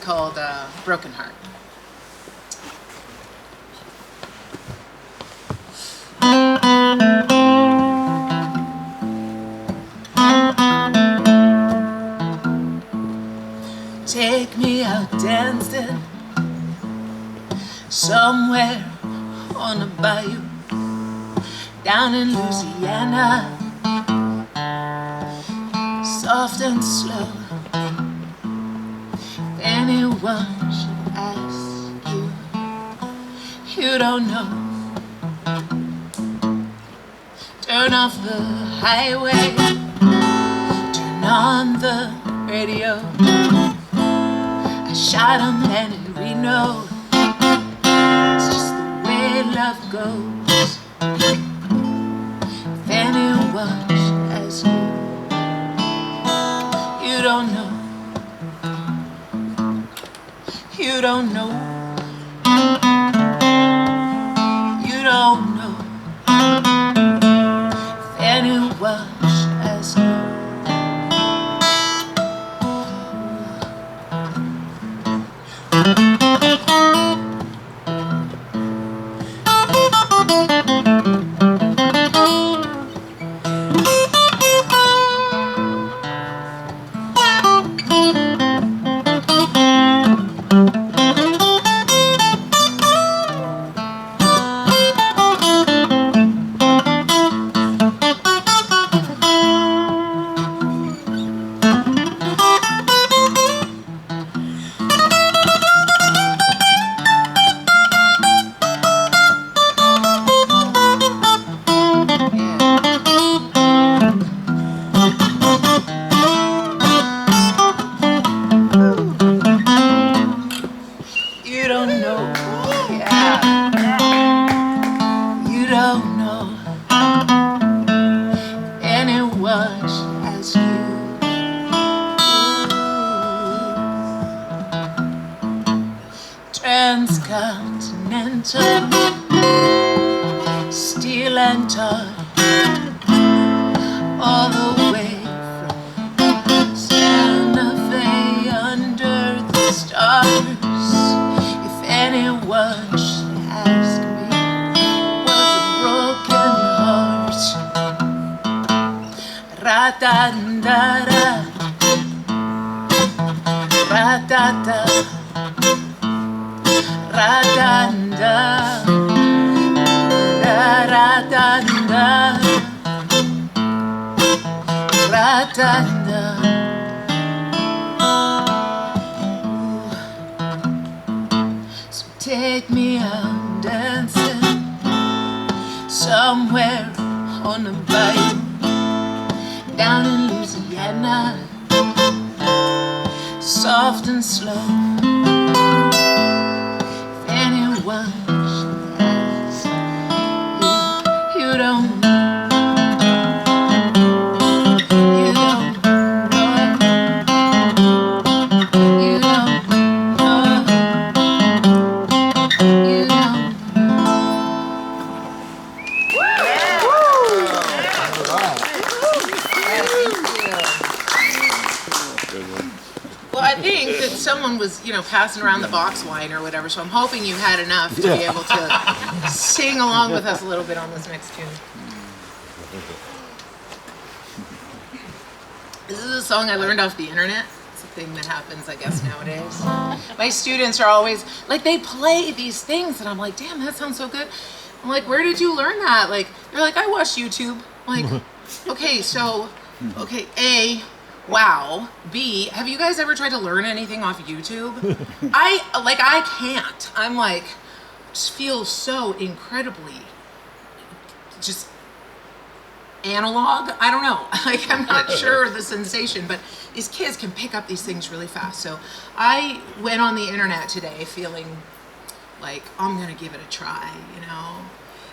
called Broken Heart. Take me out dancing somewhere on a bayou down in Louisiana, soft and slow. If anyone should ask you, you don't know. Turn off the highway, turn on the radio. I shot a man in Reno. It's just the way love goes. If anyone should ask you, you don't know. You don't know. You don't know. If anyone should ask you. Transcontinental, steel and tar, all the way from Santa Fe under the stars. If anyone should ask me, was a broken heart. Ra-da-da-da, ra-da-da. Ra-da-da, ra-da-da, ra-da-da. So take me out dancing somewhere on a bayou down in Louisiana, soft and slow. You don't know. You don't know. You don't know. You don't know. Well, I think that someone was, passing around the box wine or whatever, so I'm hoping you had enough to be able to sing along with us a little bit on this next tune. This is a song I learned off the internet. It's a thing that happens, I guess, nowadays. My students are always, they play these things, and I'm like, damn, that sounds so good. I'm like, where did you learn that? They're like, I watched YouTube. I'm like, okay, so, A, wow. B, have you guys ever tried to learn anything off YouTube? I can't. I'm like, just feel so incredibly just analog. I don't know. I'm not sure the sensation, but these kids can pick up these things really fast. So I went on the internet today feeling like I'm gonna give it a try,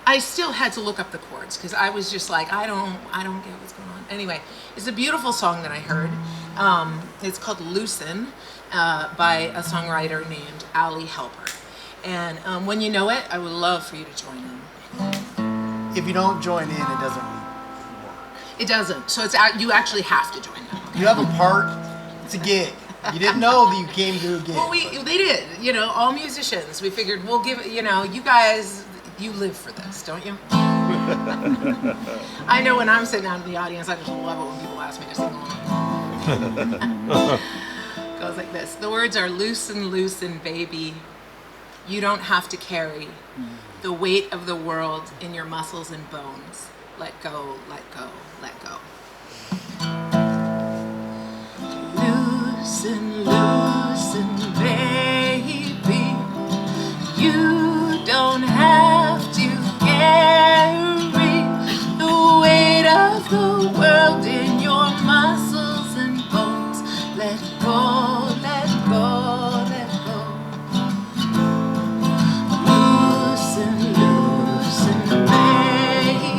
I still had to look up the chords because I was just like, I don't get what's going on. Anyway, it's a beautiful song that I heard. It's called Loosen by a songwriter named Ali Helper. And when you know it, I would love for you to join in. If you don't join in, it doesn't work. It doesn't. So you actually have to join in. Okay? You have a part. It's a gig. You didn't know that you came to a gig. Well, they did. You know, all musicians. We figured we'll give. You know, you guys, you live for this, don't you? I know when I'm sitting out in the audience, I just love it when people ask me to sing along. Goes like this. The words are loosen, loosen, baby. You don't have to carry the weight of the world in your muscles and bones. Let go, let go, let go. Loosen, loosen, baby. You don't have to carry the weight of the world in your muscles and bones. Let go, let go, let go. Loosen, loosen, baby.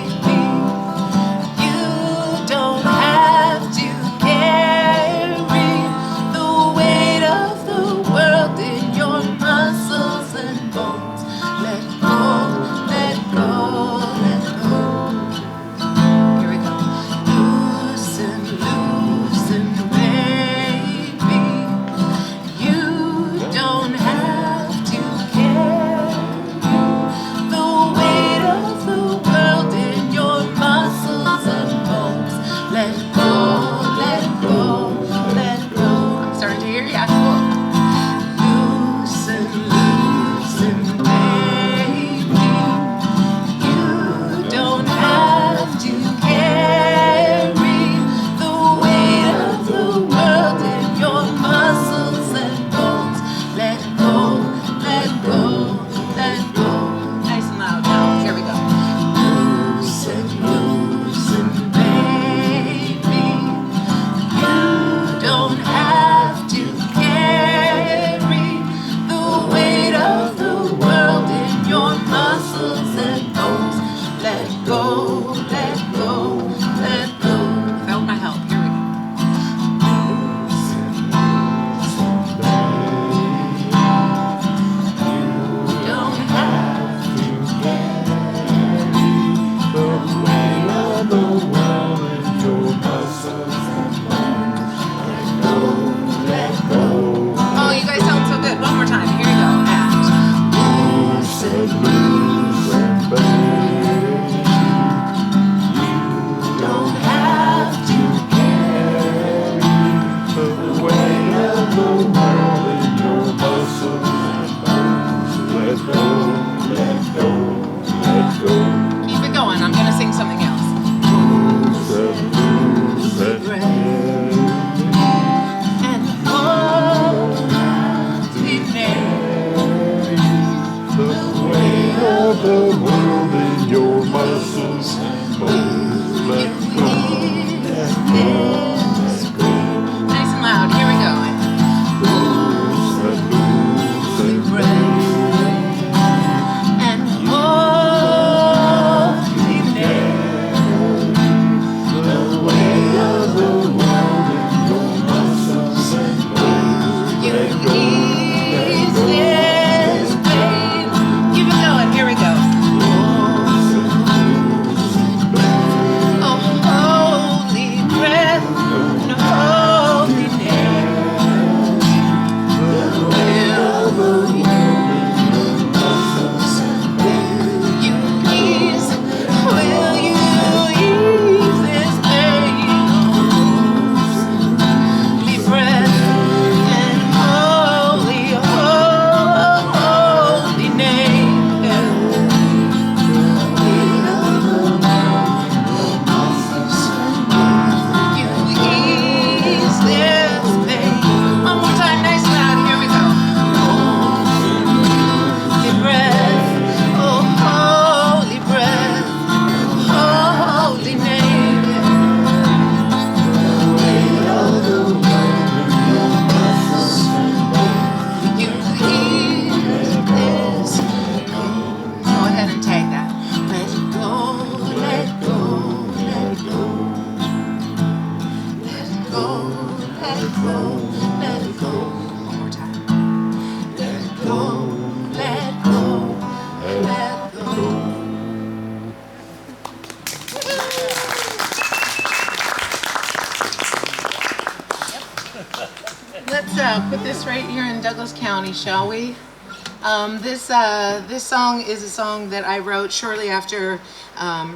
You don't have to carry the weight Douglas County, shall we? This song is a song that I wrote shortly after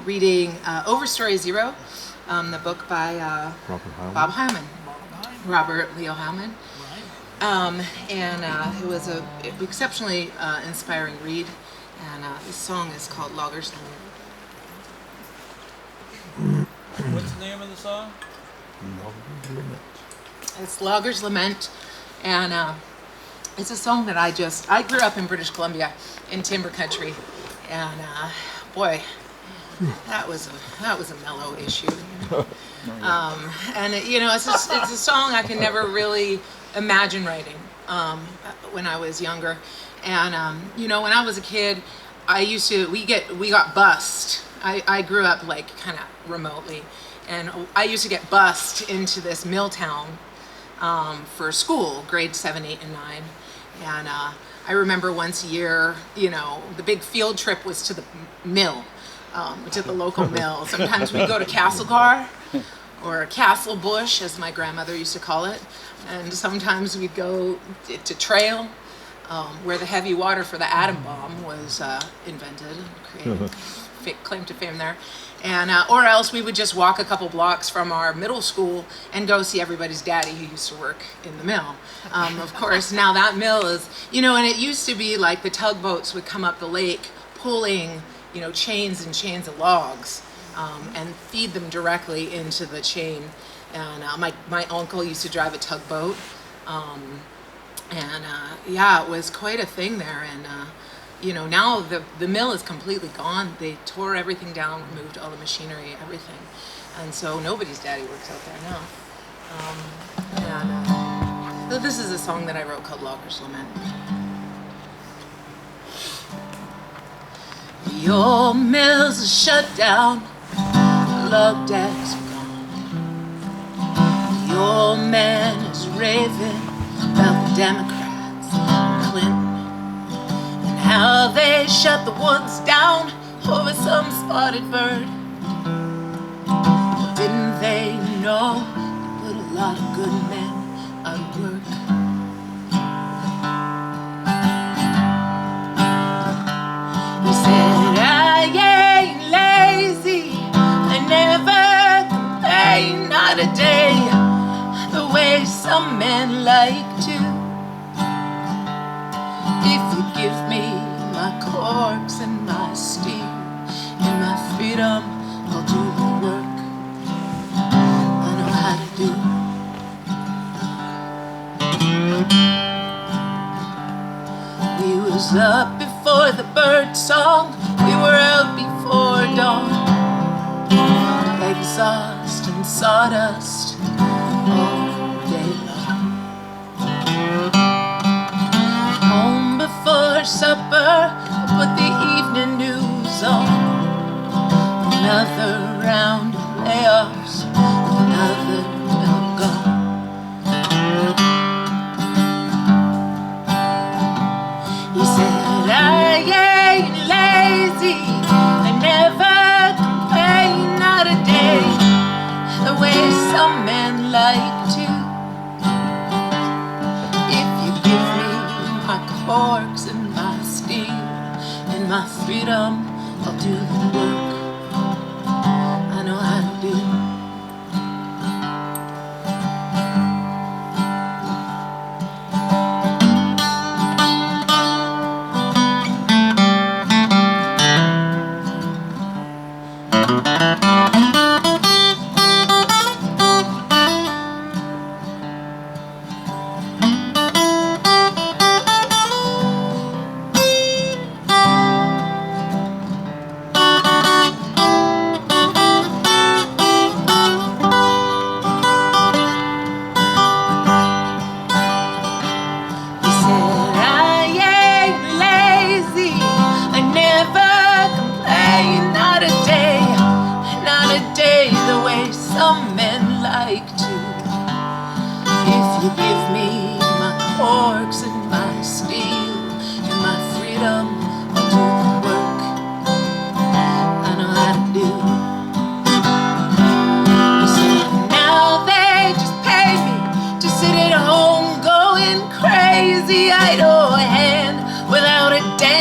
reading Overstory Zero, the book by Robert Leo Howman. And it was an exceptionally inspiring read. And this song is called Loggers Lament. What's the name of the song? It's Loggers Lament. And it's a song that I grew up in British Columbia in timber country. And boy, that was a mellow issue. And it's a song I can never really imagine writing when I was younger. And when I was a kid, we got bussed. I grew up like kind of remotely, and I used to get bussed into this mill town for school, grade 7, 8, and 9. And I remember once a year, the big field trip was to the mill, to the local mill. Sometimes we'd go to Castlegar, or Castle Bush, as my grandmother used to call it. And sometimes we'd go to Trail, where the heavy water for the atom bomb was invented and created, claim to fame there. And or else we would just walk a couple blocks from our middle school and go see everybody's daddy who used to work in the mill. Of course, now that mill is, and it used to be like the tugboats would come up the lake pulling, chains and chains of logs and feed them directly into the chain. And my uncle used to drive a tugboat. It was quite a thing there. And now the mill is completely gone. They tore everything down, removed all the machinery, everything. And so nobody's daddy works out there now. So this is a song that I wrote called Loggers Lament. Your mills are shut down, log decks are gone. Your man is raving about the Democrats and Clinton, how they shut the woods down over some spotted bird. Didn't they know they put a lot of good men out of work? He said, I ain't lazy, I never complain, not a day, the way some men like to. If you give me my corks and my steel and my freedom, I'll do the work I know how to do. We was up before the bird song, we were out before dawn, exhaust and sawdust all day long. Home before supper, put the evening news on. Another round of layoffs, another mill gone. He said, I ain't lazy, I never complain, not a day, the way some men like to. If you give me my corks and my steel and my freedom, I'll do the work I know how to do.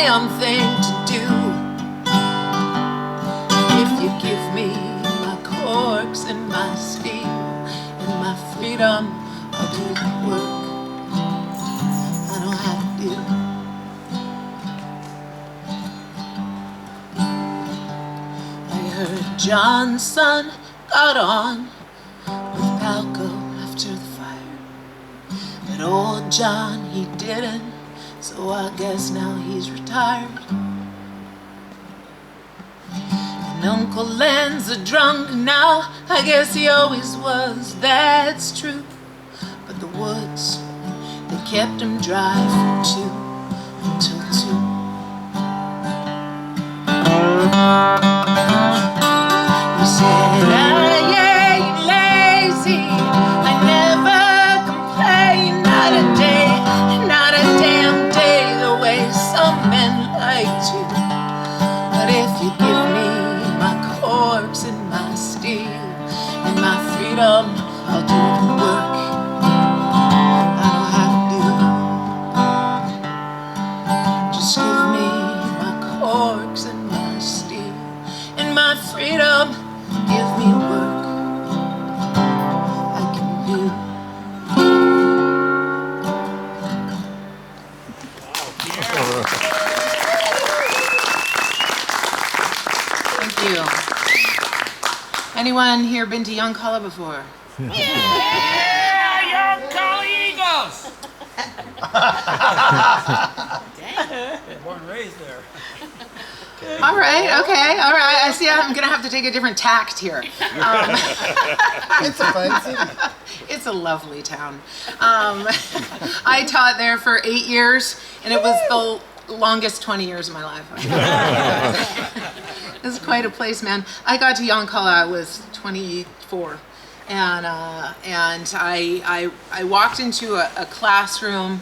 damn thing to do. If you give me my corks and my steel and my freedom, I'll do the work I know how to do. I heard John's son got on with Palco after the fire, but old John, he didn't, so I guess now he's retired. And Uncle Len's a drunk now, I guess he always was, that's true. But the woods, they kept him dry from 2 until 2. He said, I ain't lazy, I never complain, not a day, not a damn day, the way some men like to. But if you give me my corks and my steel and my freedom, I'll do the work I know how to do. Just give me my corks and my steel and my freedom, give me work I can do. Thank you. Anyone here been to Yoncalla before? Yeah, young Collie Eagles! Born and raised there. All right, okay, all right. I see I'm gonna have to take a different tact here. It's a fun city. It's a lovely town. I taught there for 8 years, and it was the longest 20 years of my life. It's quite a place, man. I got to Yoncalla, I was 24, and I walked into a classroom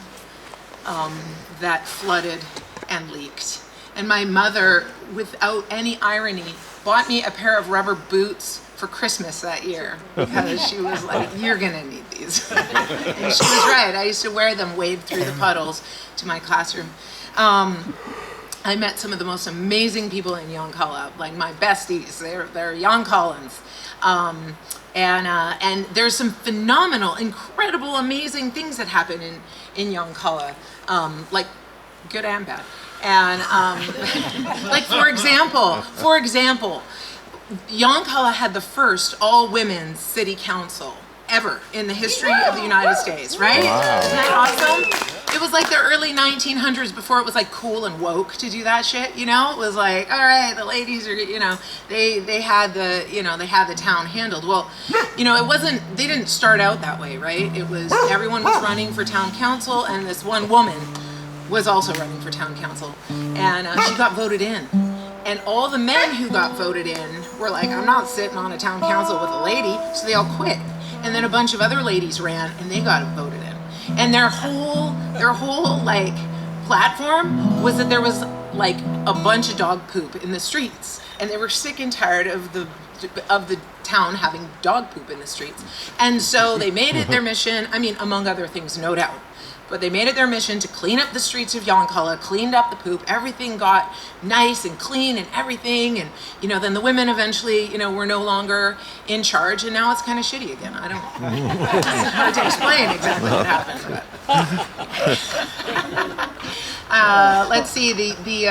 that flooded and leaked. And my mother, without any irony, bought me a pair of rubber boots for Christmas that year because she was like, you're gonna need these. And she was right. I used to wear them, wade through the puddles to my classroom. I met some of the most amazing people in Yoncalla, like my besties. They're Yoncallans. And there's some phenomenal, incredible, amazing things that happen in Yoncalla, like good and bad. And like for example, Yoncalla had the first all-women city council ever in the history of the United States, right? Wow. Isn't that awesome? It was like the early 1900s before it was like cool and woke to do that shit, you know? It was like, all right, the ladies are, you know, they had the, you know, they had the town handled. Well, you know, they didn't start out that way, right? It was, everyone was running for town council, and this one woman was also running for town council, and she got voted in. And all the men who got voted in were like, I'm not sitting on a town council with a lady, so they all quit. And then a bunch of other ladies ran, and they got voted in. And their whole like platform was that there was like a bunch of dog poop in the streets, and they were sick and tired of the town having dog poop in the streets. And so they made it their mission, I mean, among other things, no doubt, but they made it their mission to clean up the streets of Yoncalla, cleaned up the poop, everything got nice and clean and everything, and, you know, then the women eventually, you know, were no longer in charge, and now it's kind of shitty again. I don't, it's hard to explain exactly what happened, but. Let's see, the